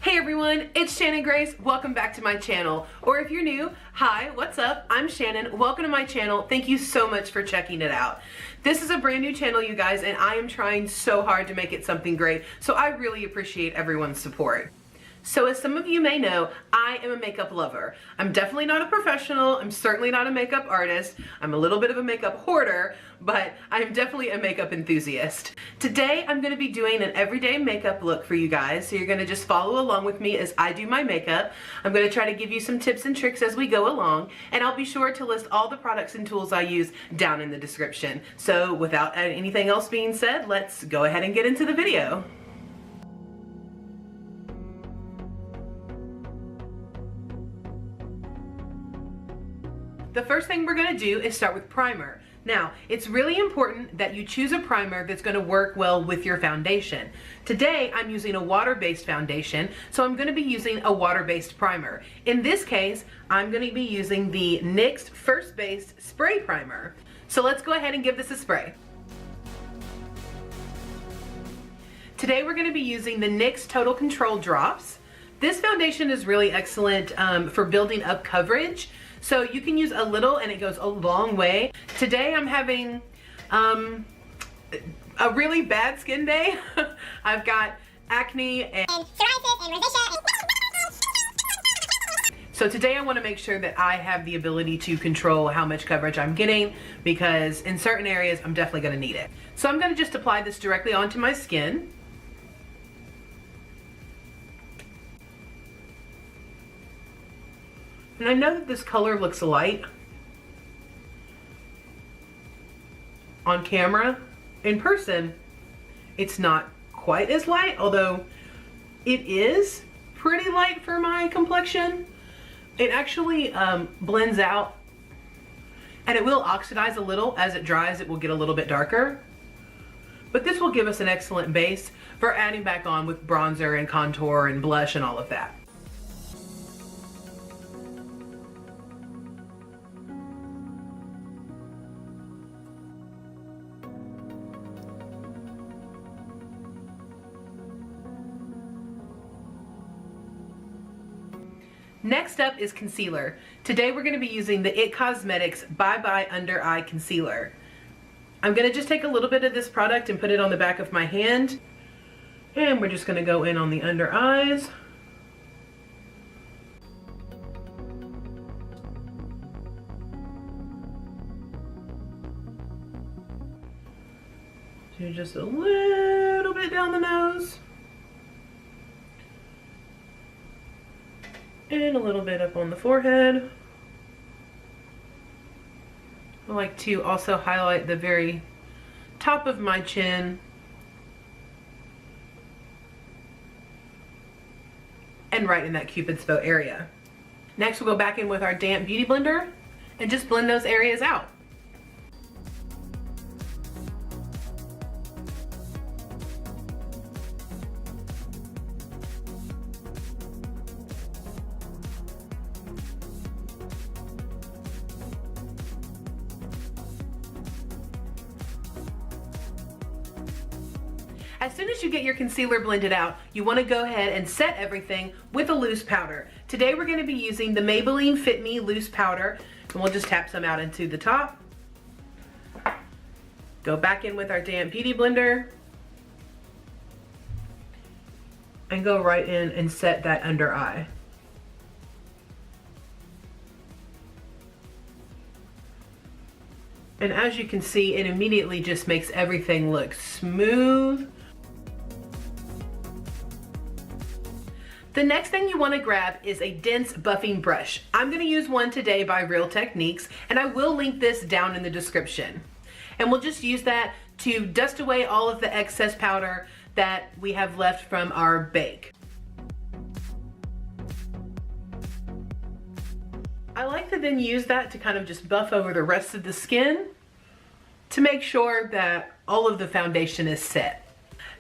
Hey everyone, it's Shannon Grace. Welcome back to my channel. Or if you're new, hi, what's up? I'm Shannon. Welcome to my channel. Thank you so much for checking it out. This is a brand new channel, you guys, and I am trying so hard to make it something great. So I really appreciate everyone's support. So as some of you may know, I am a makeup lover. I'm definitely not a professional. I'm certainly not a makeup artist. I'm a little bit of a makeup hoarder, but I'm definitely a makeup enthusiast. Today, I'm gonna be doing an everyday makeup look for you guys. So you're gonna just follow along with me as I do my makeup. I'm gonna try to give you some tips and tricks as we go along, and I'll be sure to list all the products and tools I use down in the description. So without anything else being said, let's go ahead and get into the video. The first thing we're gonna do is start with primer. Now, it's really important that you choose a primer that's gonna work well with your foundation. Today, I'm using a water-based foundation, so I'm gonna be using a water-based primer. In this case, I'm gonna be using the NYX First Base Spray Primer. So let's go ahead and give this a spray. Today, we're gonna be using the NYX Total Control Drops. This foundation is really excellent for building up coverage. So you can use a little and it goes a long way. Today I'm having a really bad skin day. I've got acne and psoriasis and rosacea. So today I want to make sure that I have the ability to control how much coverage I'm getting, because in certain areas I'm definitely going to need it. So I'm going to just apply this directly onto my skin. And I know that this color looks light on camera. In person, it's not quite as light, although it is pretty light for my complexion. It actually blends out, and it will oxidize a little. As it dries, it will get a little bit darker. But this will give us an excellent base for adding back on with bronzer and contour and blush and all of that. Next up is concealer. Today we're going to be using the IT Cosmetics Bye Bye Under Eye Concealer. I'm going to just take a little bit of this product and put it on the back of my hand. And we're just going to go in on the under eyes. Do just a little bit down the nose. And a little bit up on the forehead. I like to also highlight the very top of my chin. And right in that Cupid's bow area. Next we'll go back in with our damp beauty blender and just blend those areas out. As soon as you get your concealer blended out, you want to go ahead and set everything with a loose powder. Today we're going to be using the Maybelline Fit Me Loose Powder, and we'll just tap some out into the top. Go back in with our damp beauty blender, and go right in and set that under eye. And as you can see, it immediately just makes everything look smooth. The next thing you want to grab is a dense buffing brush. I'm going to use one today by Real Techniques, and I will link this down in the description. And we'll just use that to dust away all of the excess powder that we have left from our bake. I like to then use that to kind of just buff over the rest of the skin to make sure that all of the foundation is set.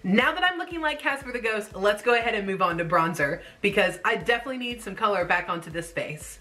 Now that I'm looking like Casper the Ghost, let's go ahead and move on to bronzer, because I definitely need some color back onto this face.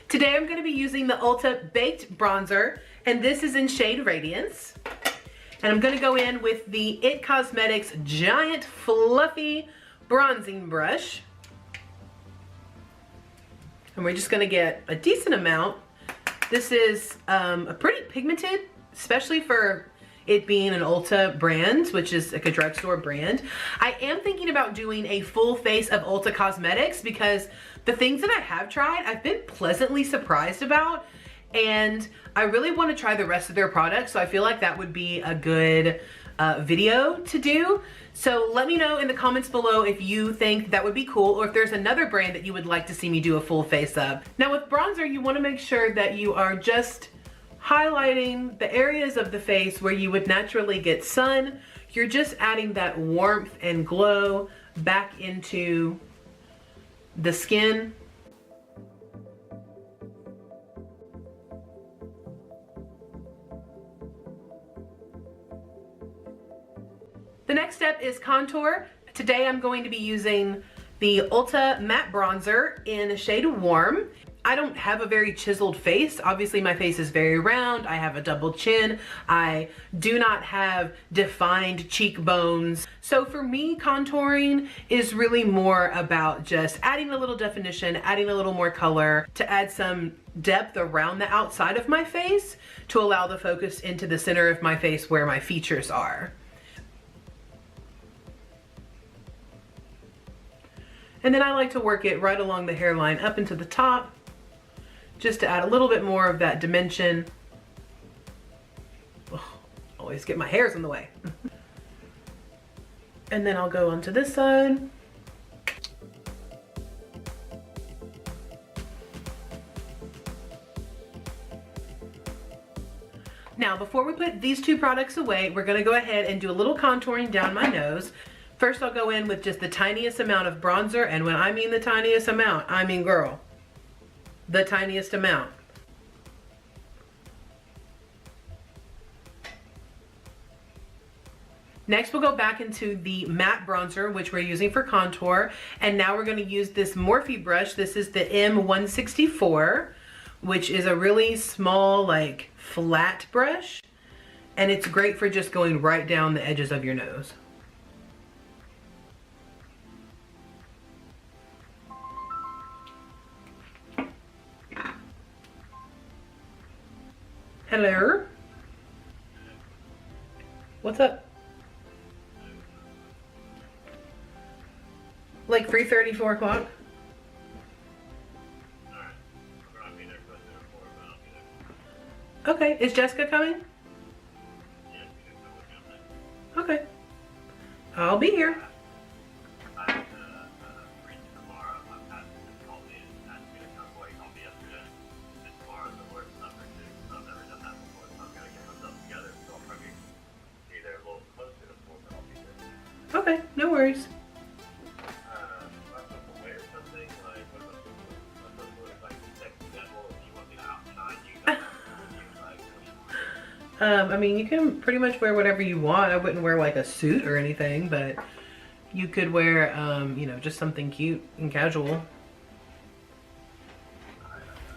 Today I'm going to be using the Ulta Baked Bronzer, and this is in shade Radiance. And I'm going to go in with the IT Cosmetics Giant Fluffy bronzing brush. And we're just gonna get a decent amount. This is a pretty pigmented, especially for it being an Ulta brand, which is like a drugstore brand. I am thinking about doing a full face of Ulta Cosmetics because the things that I have tried, I've been pleasantly surprised about, and I really want to try the rest of their products, so I feel like that would be a good video to do. So let me know in the comments below if you think that would be cool, or if there's another brand that you would like to see me do a full face of. Now with bronzer, you want to make sure that you are just highlighting the areas of the face where you would naturally get sun. You're just adding that warmth and glow back into the skin. The next step is contour. Today I'm going to be using the Ulta Matte Bronzer in shade Warm. I don't have a very chiseled face. Obviously my face is very round. I have a double chin. I do not have defined cheekbones. So for me, contouring is really more about just adding a little definition, adding a little more color to add some depth around the outside of my face to allow the focus into the center of my face where my features are. And then I like to work it right along the hairline up into the top, just to add a little bit more of that dimension. Ugh, always get my hairs in the way. And then I'll go onto this side. Now, before we put these two products away, we're gonna go ahead and do a little contouring down my nose. First, I'll go in with just the tiniest amount of bronzer, and when I mean the tiniest amount, I mean, girl, the tiniest amount. Next, we'll go back into the matte bronzer, which we're using for contour, and now we're going to use this Morphe brush. This is the M164, which is a really small, like, flat brush, and it's great for just going right down the edges of your nose. Hello? What's up? Like 3:30, 4 o'clock? Okay, is Jessica coming? Okay. I'll be here. Okay, no worries. I mean, you can pretty much wear whatever you want. I wouldn't wear like a suit or anything, but you could wear, you know, just something cute and casual.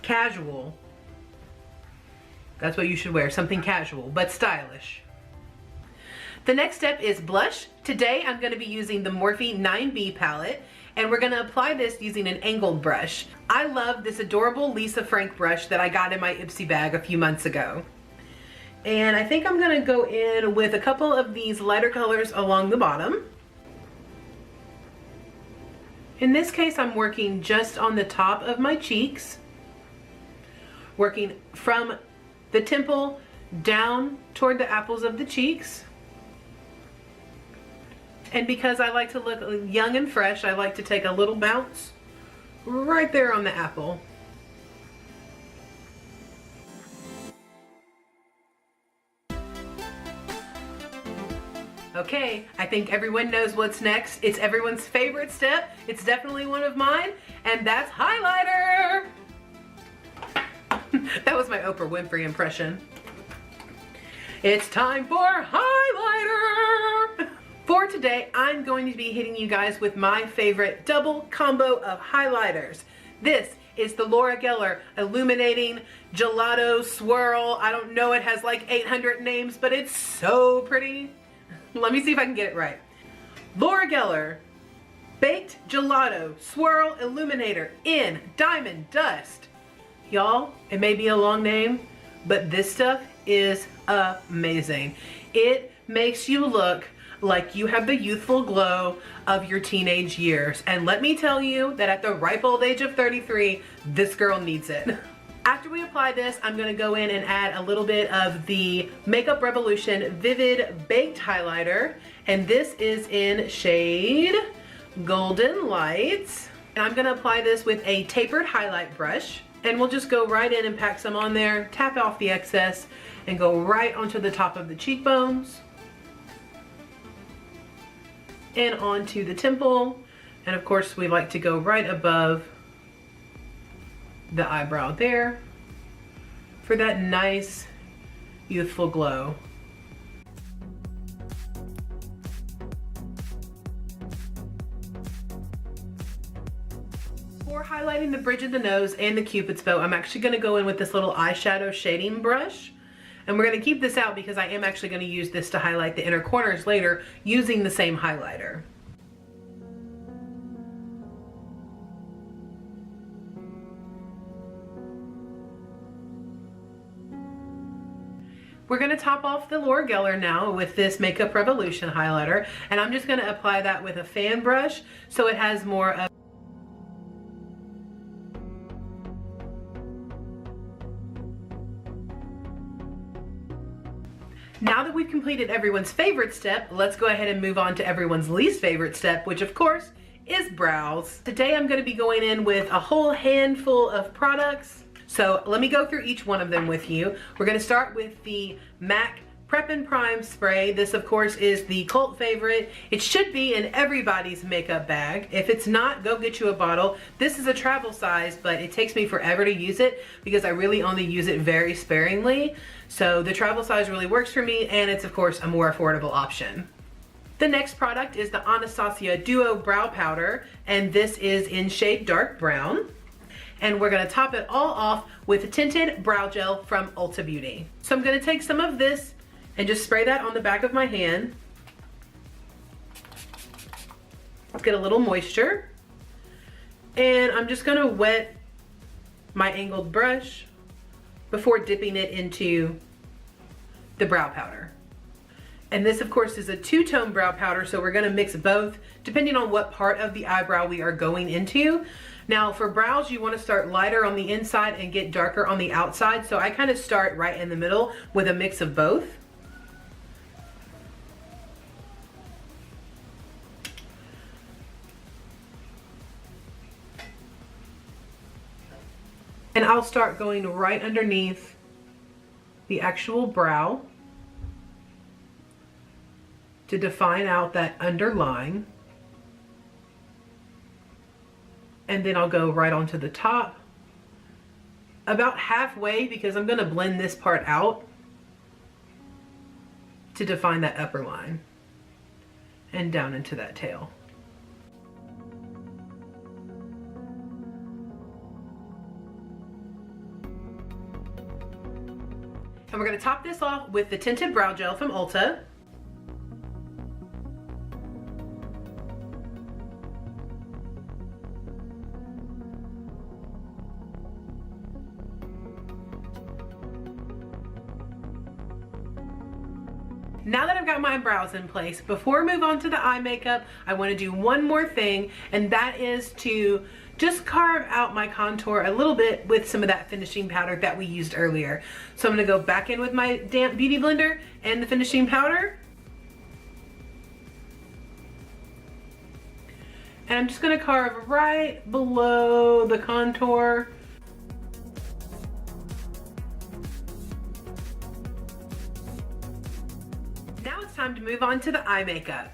Casual. That's what you should wear, something casual, but stylish. The next step is blush. Today I'm going to be using the Morphe 9B palette, and we're going to apply this using an angled brush. I love this adorable Lisa Frank brush that I got in my Ipsy bag a few months ago. And I think I'm going to go in with a couple of these lighter colors along the bottom. In this case, I'm working just on the top of my cheeks, working from the temple down toward the apples of the cheeks. And because I like to look young and fresh, I like to take a little bounce right there on the apple. Okay, I think everyone knows what's next. It's everyone's favorite step. It's definitely one of mine, and that's highlighter. That was my Oprah Winfrey impression. It's time for highlighter. For today, I'm going to be hitting you guys with my favorite double combo of highlighters. This is the Laura Geller Illuminating Gelato Swirl. I don't know, it has like 800 names, but it's so pretty. Let me see if I can get it right. Laura Geller Baked Gelato Swirl Illuminator in Diamond Dust. Y'all, it may be a long name, but this stuff is amazing. It makes you look like you have the youthful glow of your teenage years. And let me tell you that at the ripe old age of 33, this girl needs it. After we apply this, I'm gonna go in and add a little bit of the Makeup Revolution Vivid Baked Highlighter. And this is in shade Golden Light. And I'm gonna apply this with a tapered highlight brush. And we'll just go right in and pack some on there, tap off the excess, and go right onto the top of the cheekbones. And onto the temple. And of course, we like to go right above the eyebrow there for that nice, youthful glow. For highlighting the bridge of the nose and the Cupid's bow, I'm actually gonna go in with this little eyeshadow shading brush. And we're gonna keep this out because I am actually gonna use this to highlight the inner corners later using the same highlighter. We're gonna top off the Laura Geller now with this Makeup Revolution highlighter, and I'm just gonna apply that with a fan brush so it has more of Now that we've completed everyone's favorite step, let's go ahead and move on to everyone's least favorite step, which of course is brows. Today I'm gonna be going in with a whole handful of products. So let me go through each one of them with you. We're gonna start with the MAC Prep and Prime Spray. This of course is the cult favorite. It should be in everybody's makeup bag. If it's not, go get you a bottle. This is a travel size, but it takes me forever to use it because I really only use it very sparingly. So the travel size really works for me, and it's of course a more affordable option. The next product is the Anastasia Duo Brow Powder, and this is in shade Dark Brown. And we're gonna top it all off with a tinted brow gel from Ulta Beauty. So I'm gonna take some of this and just spray that on the back of my hand. Get a little moisture. And I'm just gonna wet my angled brush before dipping it into the brow powder. And this of course is a two-tone brow powder, so we're gonna mix both depending on what part of the eyebrow we are going into. Now for brows, you wanna start lighter on the inside and get darker on the outside. So I kind of start right in the middle with a mix of both. And I'll start going right underneath the actual brow to define out that underline. And then I'll go right onto the top, about halfway, because I'm gonna blend this part out to define that upper line, and down into that tail. And we're gonna top this off with the tinted brow gel from Ulta. Now that I've got my brows in place, before I move on to the eye makeup, I want to do one more thing, and that is to just carve out my contour a little bit with some of that finishing powder that we used earlier. So I'm going to go back in with my damp beauty blender and the finishing powder. And I'm just going to carve right below the contour. Now it's time to move on to the eye makeup.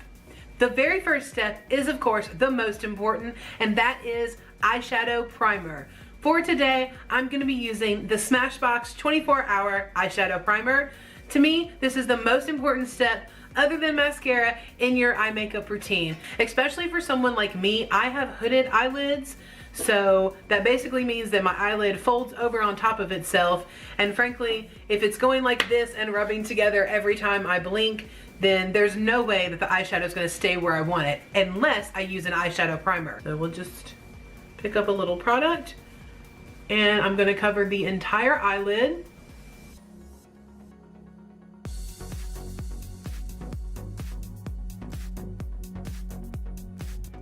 The very first step is of course the most important, and that is eyeshadow primer. For today, I'm going to be using the Smashbox 24-hour eyeshadow primer. To me, this is the most important step other than mascara in your eye makeup routine, especially for someone like me. I have hooded eyelids, so that basically means that my eyelid folds over on top of itself, and frankly, if it's going like this and rubbing together every time I blink, then there's no way that the eyeshadow is going to stay where I want it unless I use an eyeshadow primer. So we'll just pick up a little product and I'm going to cover the entire eyelid.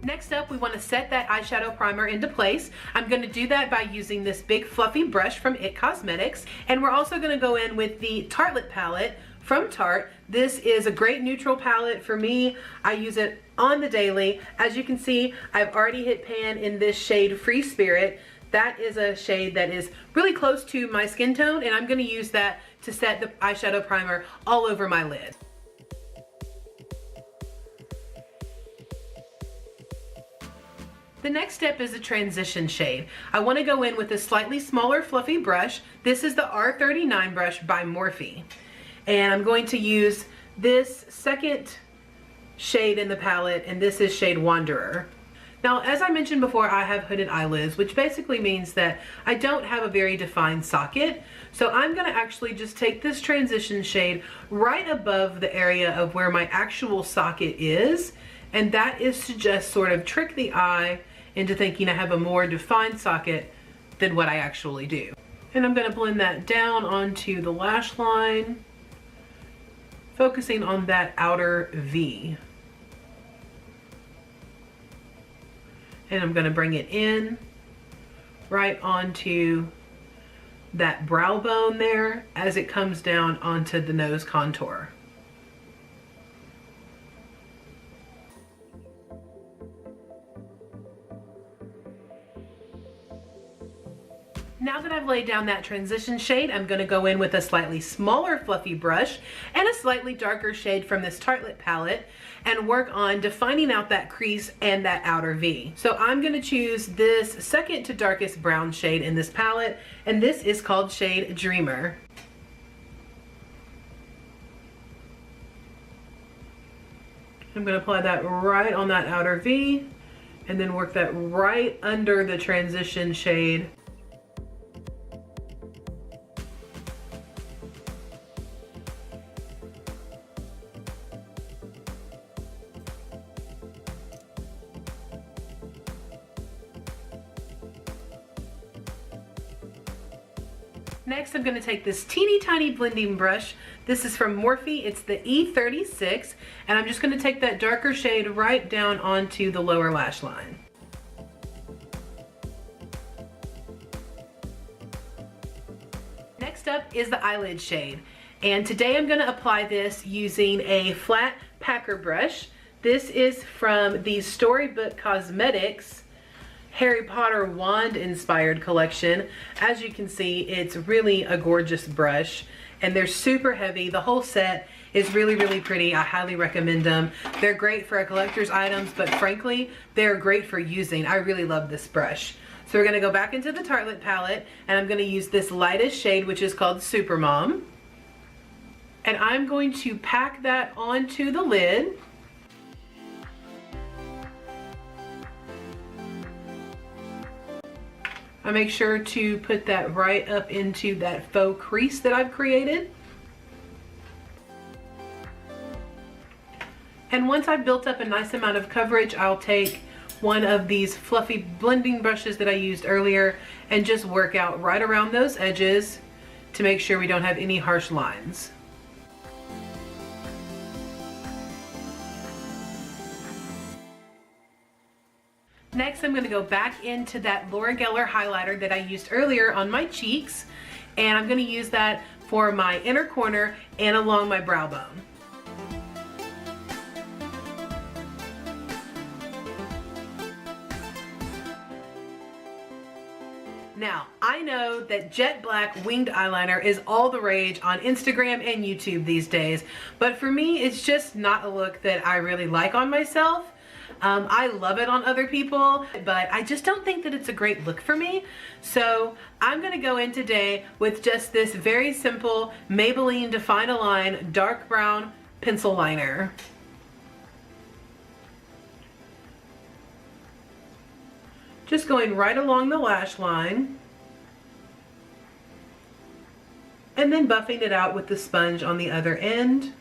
Next up, we want to set that eyeshadow primer into place. I'm going to do that by using this big fluffy brush from IT Cosmetics. And we're also going to go in with the Tartelette palette from Tarte. This is a great neutral palette for me. I use it on the daily. As you can see, I've already hit pan in this shade Free Spirit. That is a shade that is really close to my skin tone, and I'm going to use that to set the eyeshadow primer all over my lid. The next step is a transition shade. I want to go in with a slightly smaller fluffy brush. This is the R39 brush by Morphe. And I'm going to use this second shade in the palette, and this is shade Wanderer. Now, as I mentioned before, I have hooded eyelids, which basically means that I don't have a very defined socket. So I'm going to actually just take this transition shade right above the area of where my actual socket is. And that is to just sort of trick the eye into thinking I have a more defined socket than what I actually do. And I'm going to blend that down onto the lash line, focusing on that outer V. And I'm going to bring it in right onto that brow bone there as it comes down onto the nose contour. Now that I've laid down that transition shade, I'm going to go in with a slightly smaller fluffy brush and a slightly darker shade from this Tartelette palette and work on defining out that crease and that outer V. So I'm going to choose this second to darkest brown shade in this palette, and this is called shade Dreamer. I'm going to apply that right on that outer V and then work that right under the transition shade. Next, I'm going to take this teeny tiny blending brush. This is from Morphe. It's the E36, and I'm just going to take that darker shade right down onto the lower lash line. Next up is the eyelid shade, and today I'm going to apply this using a flat packer brush. This is from the Storybook Cosmetics Harry Potter wand inspired collection. As you can see, it's really a gorgeous brush and they're super heavy. The whole set is really, really pretty. I highly recommend them. They're great for a collector's items, but frankly, they're great for using. I really love this brush. So we're gonna go back into the Tartelette palette and I'm gonna use this lightest shade, which is called Super Mom. And I'm going to pack that onto the lid. I make sure to put that right up into that faux crease that I've created. And once I've built up a nice amount of coverage, I'll take one of these fluffy blending brushes that I used earlier and just work out right around those edges to make sure we don't have any harsh lines. Next, I'm going to go back into that Laura Geller highlighter that I used earlier on my cheeks, and I'm going to use that for my inner corner and along my brow bone. Now, I know that jet black winged eyeliner is all the rage on Instagram and YouTube these days, but for me, it's just not a look that I really like on myself. I love it on other people, but I just don't think that it's a great look for me. So I'm going to go in today with just this very simple Maybelline Define a Line dark brown pencil liner. Just going right along the lash line and then buffing it out with the sponge on the other end.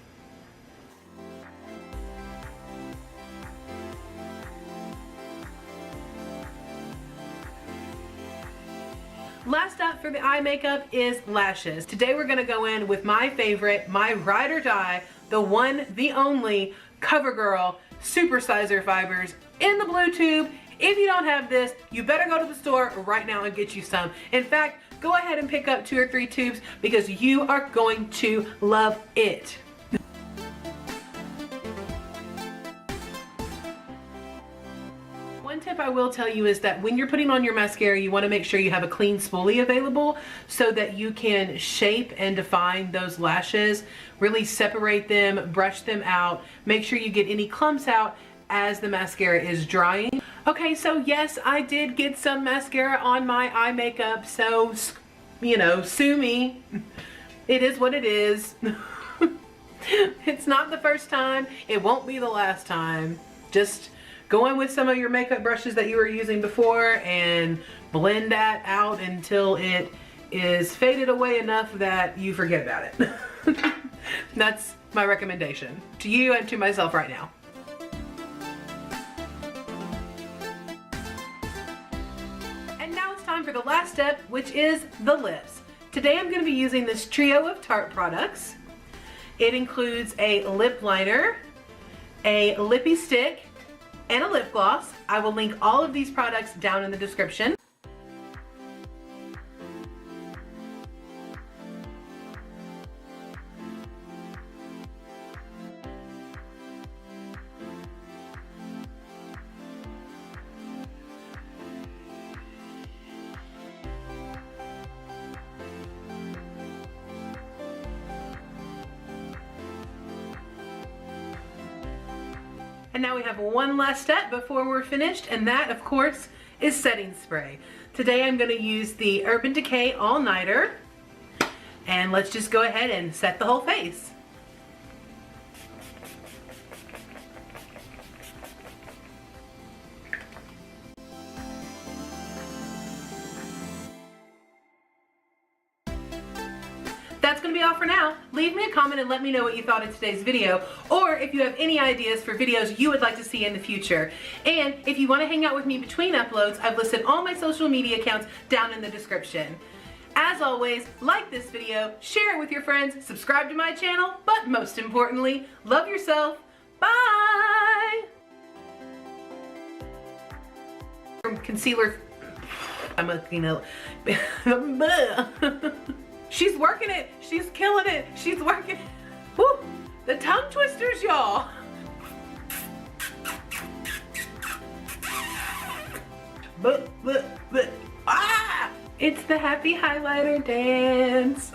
Last up for the eye makeup is lashes. Today we're gonna go in with my favorite, my ride or die, the one, the only CoverGirl Super Sizer Fibers in the blue tube. If you don't have this, you better go to the store right now and get you some. In fact, go ahead and pick up 2 or 3 tubes because you are going to love it. One tip I will tell you is that when you're putting on your mascara, you want to make sure you have a clean spoolie available so that you can shape and define those lashes, really separate them, brush them out, make sure you get any clumps out as the mascara is drying. Okay, so yes, I did get some mascara on my eye makeup, so, you know, sue me. It is what it is. It's not the first time. It won't be the last time. Just go in with some of your makeup brushes that you were using before and blend that out until it is faded away enough that you forget about it. That's my recommendation to you and to myself right now. And now it's time for the last step, which is the lips. Today I'm going to be using this trio of Tarte products. It includes a lip liner, a Lippie stick, and a lip gloss. I will link all of these products down in the description. And now we have one last step before we're finished, and that, of course, is setting spray. Today I'm going to use the Urban Decay All Nighter, and let's just go ahead and set the whole face. That's going to be all for now. Leave me a comment and let me know what you thought of today's video, or if you have any ideas for videos you would like to see in the future. And if you want to hang out with me between uploads, I've listed all my social media accounts down in the description. As always, like this video, share it with your friends, subscribe to my channel, but most importantly, love yourself. Bye! From concealer, I'm looking at she's working it. She's killing it. She's working it. Woo! The tongue twisters, y'all. Ah! It's the happy highlighter dance.